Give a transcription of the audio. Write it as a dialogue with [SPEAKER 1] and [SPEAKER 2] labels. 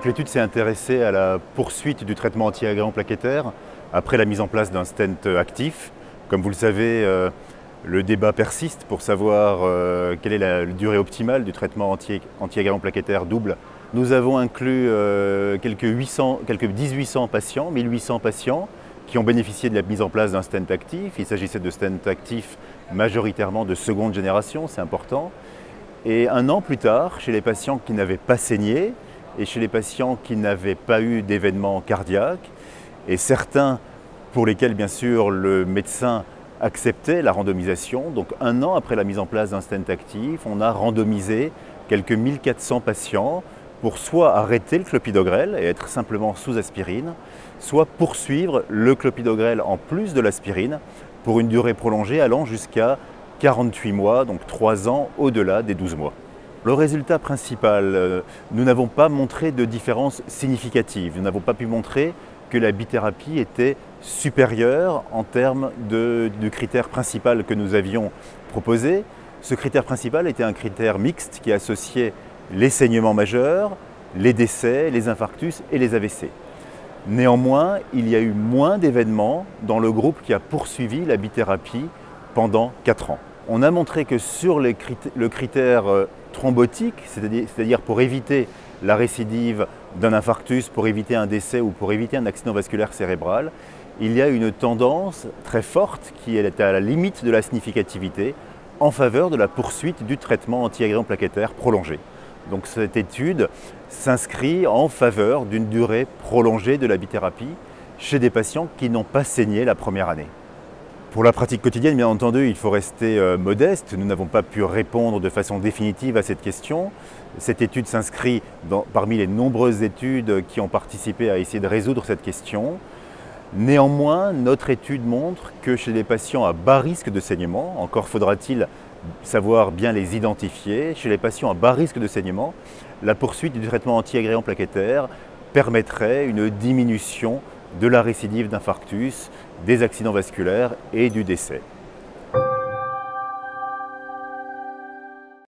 [SPEAKER 1] l'étude s'est intéressée à la poursuite du traitement anti-agrégant plaquettaire après la mise en place d'un stent actif. Comme vous le savez, le débat persiste pour savoir quelle est la durée optimale du traitement anti-agrégant plaquettaire double. Nous avons inclus quelques 1800 patients, 1800 patients qui ont bénéficié de la mise en place d'un stent actif. Il s'agissait de stents actifs majoritairement de seconde génération, c'est important. Et un an plus tard, chez les patients qui n'avaient pas saigné et chez les patients qui n'avaient pas eu d'événement cardiaque, et certains pour lesquels bien sûr le médecin acceptait la randomisation, donc un an après la mise en place d'un stent actif, on a randomisé quelques 1400 patients pour soit arrêter le clopidogrel et être simplement sous aspirine, soit poursuivre le clopidogrel en plus de l'aspirine pour une durée prolongée allant jusqu'à 48 mois, donc 3 ans au-delà des 12 mois. Le résultat principal, nous n'avons pas montré de différence significative. Nous n'avons pas pu montrer que la bithérapie était supérieure en termes du critère principal que nous avions proposé. Ce critère principal était un critère mixte qui associait les saignements majeurs, les décès, les infarctus et les AVC. Néanmoins, il y a eu moins d'événements dans le groupe qui a poursuivi la bithérapie pendant 4 ans. On a montré que sur le critère thrombotique, c'est-à-dire pour éviter la récidive d'un infarctus, pour éviter un décès ou pour éviter un accident vasculaire cérébral, il y a une tendance très forte qui est à la limite de la significativité en faveur de la poursuite du traitement anti-agrégant plaquettaire prolongé. Donc cette étude s'inscrit en faveur d'une durée prolongée de la bithérapie chez des patients qui n'ont pas saigné la première année. Pour la pratique quotidienne, bien entendu, il faut rester modeste. Nous n'avons pas pu répondre de façon définitive à cette question. Cette étude s'inscrit parmi les nombreuses études qui ont participé à essayer de résoudre cette question. Néanmoins, notre étude montre que chez les patients à bas risque de saignement, encore faudra-t-il savoir bien les identifier, chez les patients à bas risque de saignement, la poursuite du traitement anti-agrégant plaquettaire permettrait une diminution de la récidive d'infarctus, des accidents vasculaires et du décès.